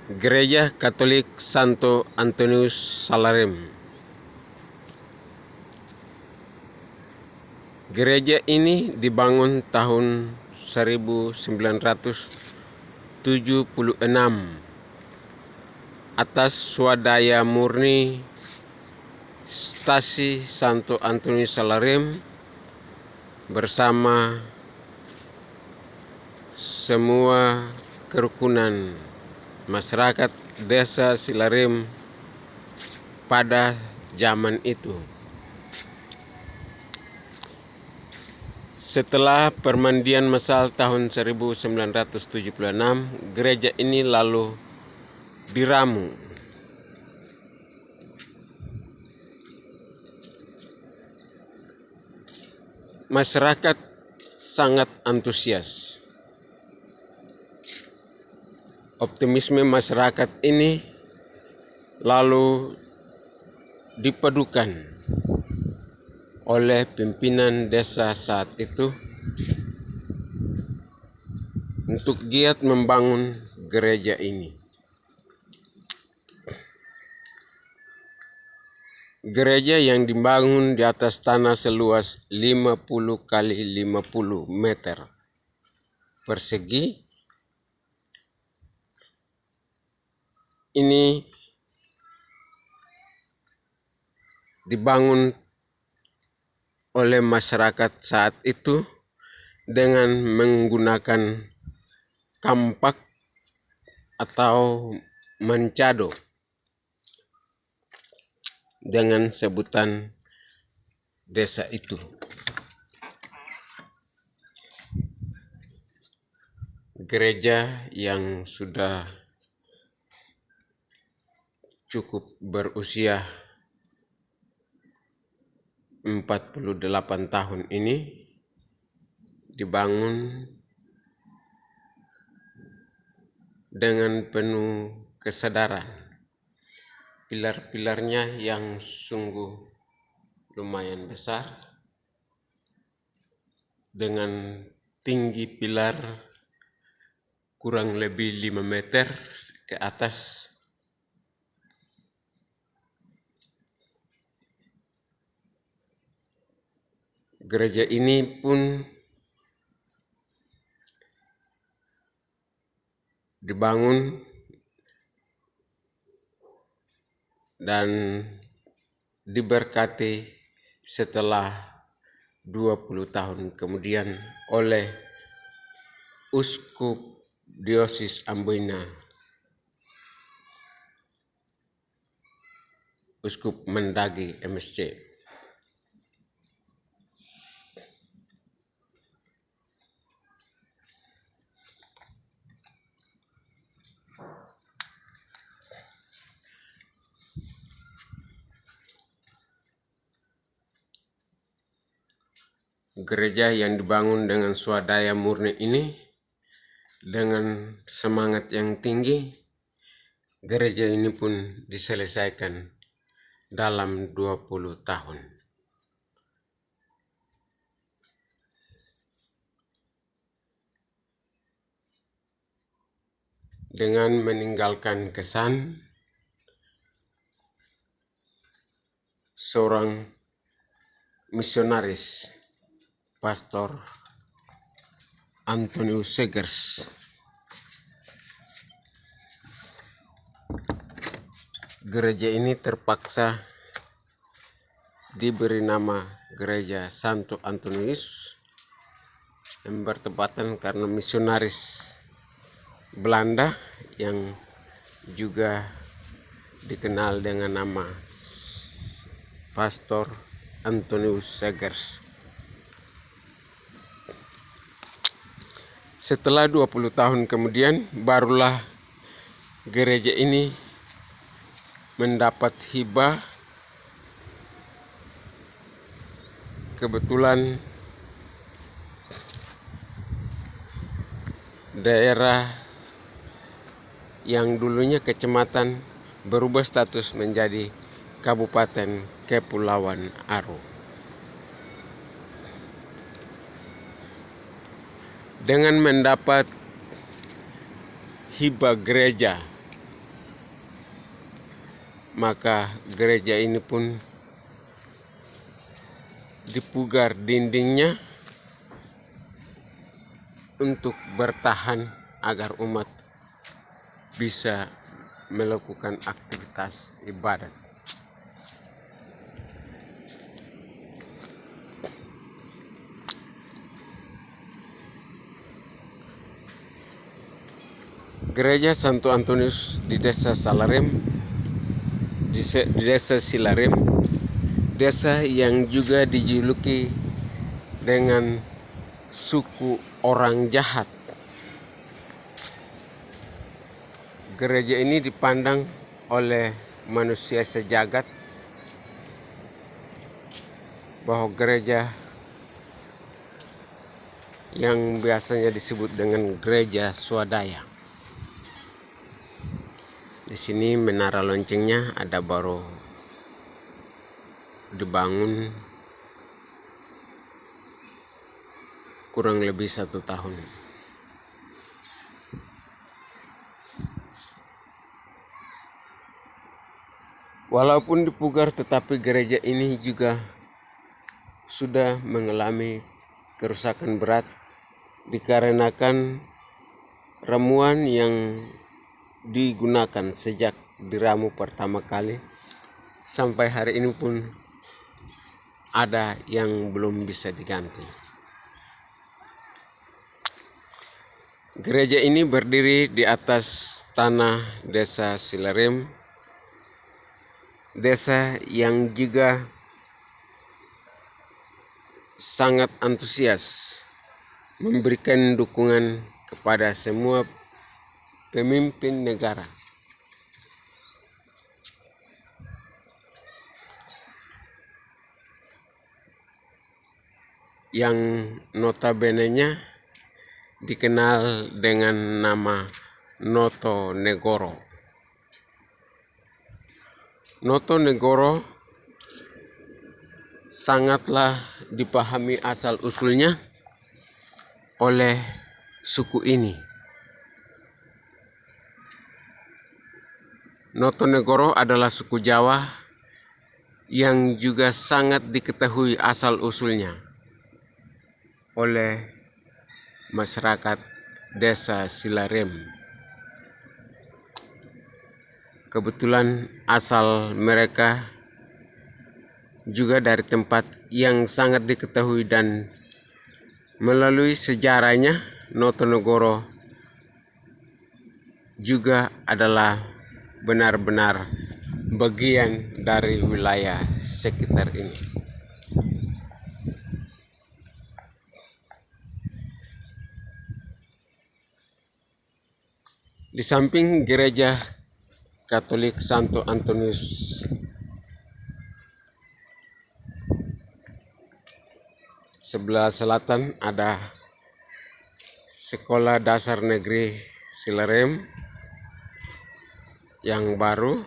Gereja Katolik Santo Antonius Salarem. Gereja ini dibangun tahun 1976 atas swadaya murni Stasi Santo Antonius Salarem bersama semua kerukunan masyarakat desa Silarem pada zaman itu. Setelah permandian massal tahun 1976, gereja ini lalu diramu. Masyarakat sangat antusias. Optimisme masyarakat ini lalu dipadukan oleh pimpinan desa saat itu untuk giat membangun gereja ini. Gereja yang dibangun di atas tanah seluas 50 kali 50 meter persegi ini dibangun oleh masyarakat saat itu dengan menggunakan kampak atau mancado dengan sebutan desa itu. Gereja yang sudah cukup berusia 48 tahun ini dibangun dengan penuh kesadaran. Pilar-pilarnya yang sungguh lumayan besar, dengan tinggi pilar kurang lebih 5 meter ke atas. Gereja ini pun dibangun dan diberkati setelah 20 tahun kemudian oleh Uskup Diosis Amboina, Uskup Mendagi MSC. Gereja yang dibangun dengan swadaya murni ini, dengan semangat yang tinggi, gereja ini pun diselesaikan dalam 20 tahun. Dengan meninggalkan kesan seorang misionaris, Pastor Antonius Segers. Gereja ini terpaksa diberi nama Gereja Santo Antonius yang bertepatan karena misionaris Belanda yang juga dikenal dengan nama Pastor Antonius Segers. Setelah 20 tahun kemudian, barulah gereja ini mendapat hibah. Kebetulan daerah yang dulunya kecamatan berubah status menjadi Kabupaten Kepulauan Aro. Dengan mendapat hibah gereja maka gereja ini pun dipugar dindingnya untuk bertahan agar umat bisa melakukan aktivitas ibadat. Gereja Santo Antonius di Desa Silarem, desa yang juga dijuluki dengan suku orang jahat. Gereja ini dipandang oleh manusia sejagat bahwa gereja yang biasanya disebut dengan gereja swadaya. Di sini menara loncengnya ada baru dibangun kurang lebih 1 tahun. Walaupun dipugar, tetapi gereja ini juga sudah mengalami kerusakan berat dikarenakan ramuan yang digunakan sejak diramu pertama kali sampai hari ini pun ada yang belum bisa diganti. Gereja ini berdiri di atas tanah Desa Silarem, desa yang juga sangat antusias memberikan dukungan kepada semua pemimpin negara. Yang notabene-nya dikenal dengan nama Noto Negoro. Noto Negoro sangatlah dipahami asal-usulnya oleh suku ini. Noto Negoro adalah suku Jawa yang juga sangat diketahui asal-usulnya oleh masyarakat Desa Silarem. Kebetulan asal mereka juga dari tempat yang sangat diketahui, dan melalui sejarahnya Noto Negoro juga adalah benar-benar bagian dari wilayah sekitar ini. Di samping gereja Katolik Santo Antonius sebelah selatan ada Sekolah Dasar Negeri Silarem yang baru,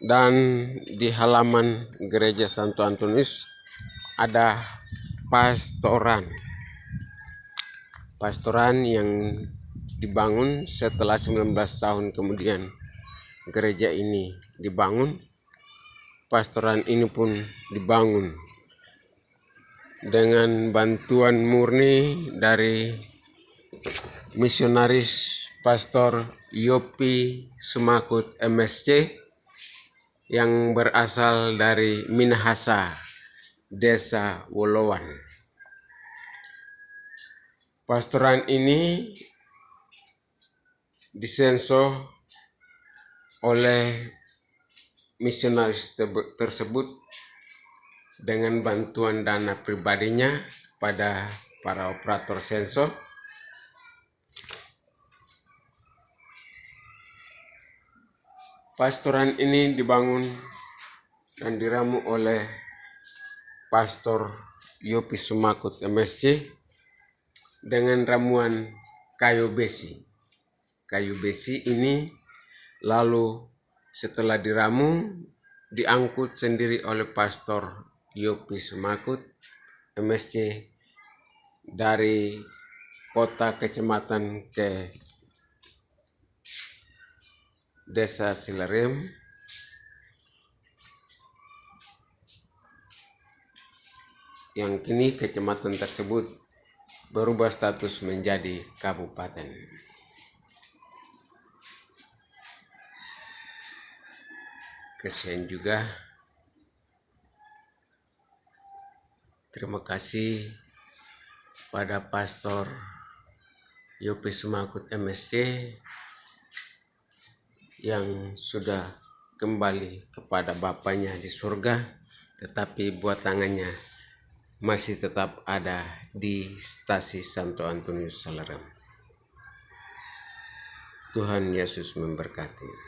dan di halaman gereja Santo Antonius ada pastoran yang dibangun setelah 19 tahun kemudian gereja ini dibangun. Pastoran ini pun dibangun dengan bantuan murni dari misionaris Pastor Yopi Sumakut MSC yang berasal dari Minahasa, Desa Wolowan. Pastoran ini disenso oleh misionaris tersebut dengan bantuan dana pribadinya pada para operator senso. Pastoran ini dibangun dan diramu oleh Pastor Yopi Sumakut MSC dengan ramuan kayu besi. Kayu besi ini lalu setelah diramu diangkut sendiri oleh Pastor Yopi Sumakut MSC dari kota kecamatan ke Desa Silarem yang kini kecamatan tersebut berubah status menjadi kabupaten. Kasihan juga, terima kasih pada Pastor Yopi Sumakut MSC yang sudah kembali kepada Bapaknya di surga, tetapi buat tangannya masih tetap ada di stasi Santo Antonius Salerem. Tuhan Yesus memberkati.